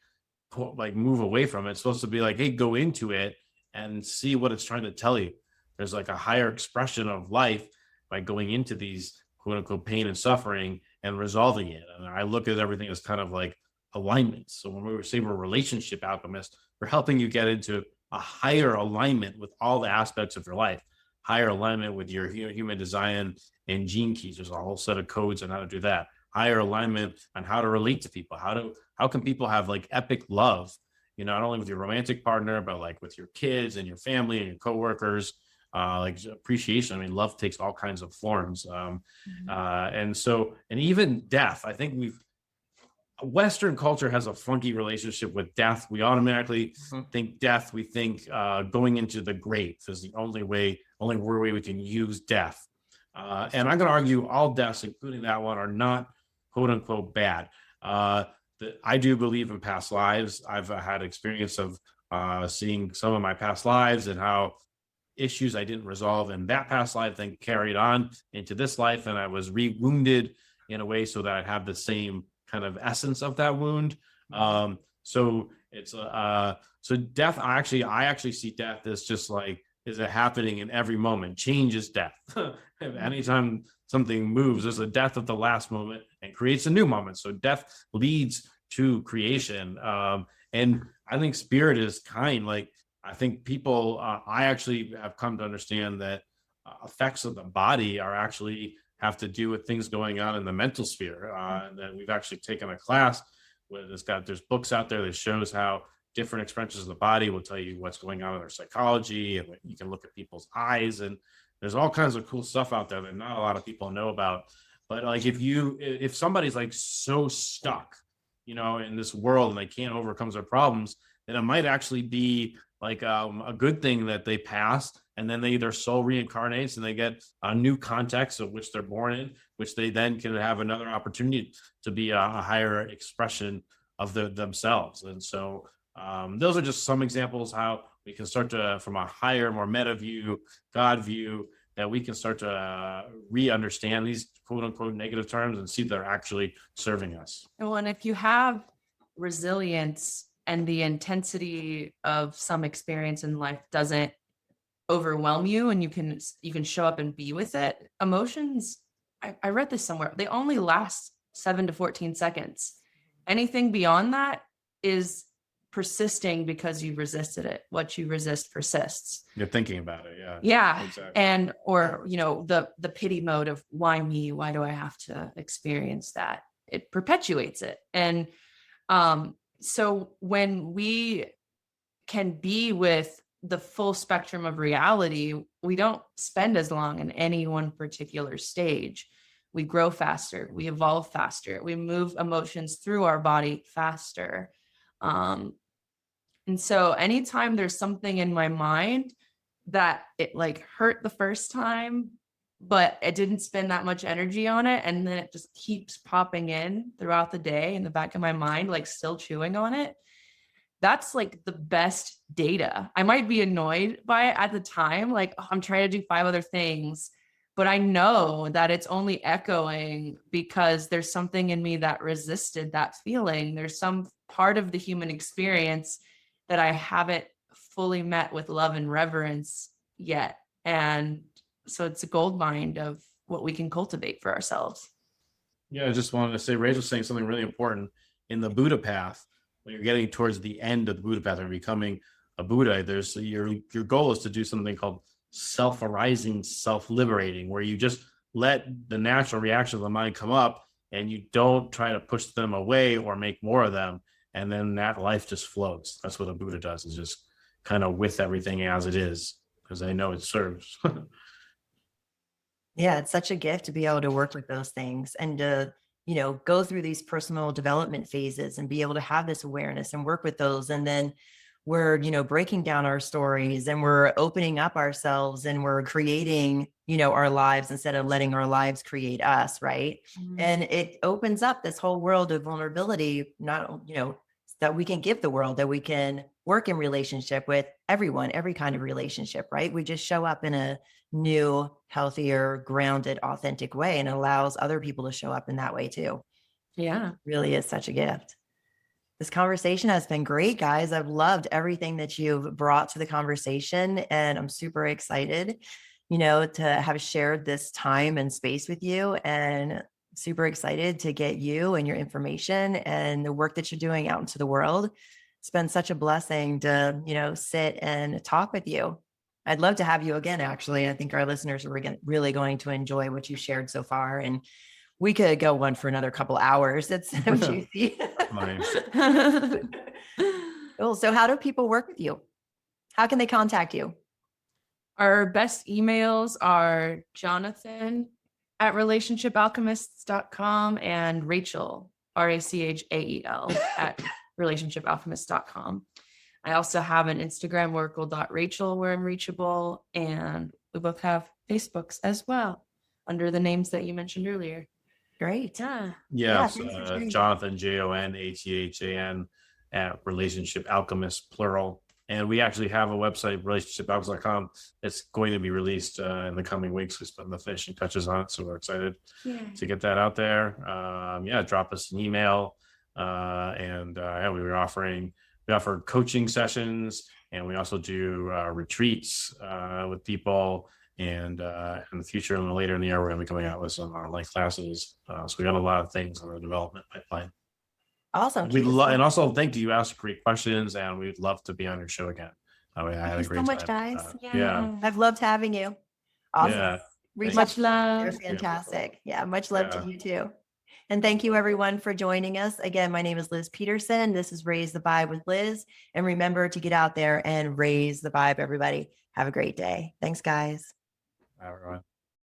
move away from it. It's supposed to be like, hey, go into it and see what it's trying to tell you. There's like a higher expression of life by going into these quote unquote pain and suffering and resolving it. And I look at everything as kind of like alignment. So when we say we're relationship alchemists, we're helping you get into a higher alignment with all the aspects of your life, higher alignment with your human design and gene keys. There's a whole set of codes on how to do that. Higher alignment on how to relate to people. How can people have like epic love, not only with your romantic partner, but like with your kids and your family and your coworkers, like appreciation. I mean, love takes all kinds of forms. And even death, I think Western culture has a funky relationship with death. We automatically think death. We think going into the grave is the only way we can use death. And I'm going to argue all deaths, including that one, are not quote unquote bad. I do believe in past lives. I've had experience of seeing some of my past lives and how issues I didn't resolve in that past life then carried on into this life, and I was re-wounded in a way so that I'd have the same kind of essence of that wound. So it's so death. I actually see death as just like, is it happening in every moment? Change is death. Anytime something moves, there's a death at the last moment and creates a new moment. So death leads to creation. And I think spirit is kind. Like, I think people, I actually have come to understand that effects of the body are actually have to do with things going on in the mental sphere. That we've actually taken a class where there's books out there that shows how different expressions of the body will tell you what's going on in their psychology, and you can look at people's eyes, and there's all kinds of cool stuff out there that not a lot of people know about. But like if somebody's like so stuck, in this world and they can't overcome their problems, then it might actually be like a good thing that they pass, and then their soul reincarnates and they get a new context of which they're born in, which they then can have another opportunity to be a higher expression of themselves. And so those are just some examples how we can start to, from a higher, more meta view, God view, that we can start to re-understand these quote unquote negative terms and see they're actually serving us. Well, and if you have resilience and the intensity of some experience in life doesn't overwhelm you, and you can show up and be with it, emotions, I read this somewhere, they only last 7 to 14 seconds. Anything beyond that is persisting because you resisted it. What you resist persists. You're thinking about it. Yeah. Exactly. And, or, the pity mode of why me? Why do I have to experience that? It perpetuates it. And so when we can be with the full spectrum of reality, we don't spend as long in any one particular stage. we grow faster, we evolve faster, we move emotions through our body faster. And so anytime there's something in my mind that it like hurt the first time, but it didn't spend that much energy on it, and then it just keeps popping in throughout the day in the back of my mind, like still chewing on it, that's like the best data. I might be annoyed by it at the time, like, oh, I'm trying to do 5 other things, but I know that it's only echoing because there's something in me that resisted that feeling. There's some part of the human experience that I haven't fully met with love and reverence yet. And so it's a gold mine of what we can cultivate for ourselves. Yeah, I just wanted to say, Rachel's saying something really important. In the Buddha path, when you're getting towards the end of the Buddha path and becoming a Buddha, there's your goal is to do something called self-arising, self-liberating, where you just let the natural reaction of the mind come up and you don't try to push them away or make more of them. And then that life just flows. That's what a Buddha does, is just kind of with everything as it is, because they know it serves. Yeah, it's such a gift to be able to work with those things and to, go through these personal development phases and be able to have this awareness and work with those. And then we're, breaking down our stories and we're opening up ourselves and we're creating, our lives instead of letting our lives create us. Right. Mm-hmm. And it opens up this whole world of vulnerability, not, that we can give the world, that we can work in relationship with everyone, every kind of relationship, right? We just show up in a new, healthier, grounded, authentic way, and allows other people to show up in that way too. Yeah. It really is such a gift. This conversation has been great, guys. I've loved everything that you've brought to the conversation, and I'm super excited, to have shared this time and space with you, and super excited to get you and your information and the work that you're doing out into the world. It's been such a blessing to, sit and talk with you. I'd love to have you again, actually. I think our listeners are really going to enjoy what you shared so far. And we could go on for another couple hours. It's so juicy. Nice. Cool. So how do people work with you? How can they contact you? Our best emails are Jonathan@relationshipalchemists.com and Rachael, Rachael, at relationshipalchemists.com. I also have an Instagram, oracle.rachel, where I'm reachable. And we both have Facebooks as well under the names that you mentioned earlier. Great. Yeah. Jonathan, JONATHAN, at Relationship Alchemists, plural. And we actually have a website, relationshipalchemists.com, that's going to be released in the coming weeks. We're putting the finishing touches on it, so we're excited to get that out there. Drop us an email. We offer coaching sessions, and we also do retreats with people. And in the future and later in the year, we're going to be coming out with some online classes. So we got a lot of things on the development pipeline. Awesome. And also thank you. You asked great questions, and we'd love to be on your show again. I had a great time. So much, guys. Yeah. I've loved having you. Awesome. Yeah. Much love. You're fantastic. Yeah. Much love to you too. And thank you everyone for joining us. Again, my name is Liz Peterson. This is Raise the Vibe with Liz. And remember to get out there and raise the vibe, everybody. Have a great day. Thanks, guys. Bye, everyone.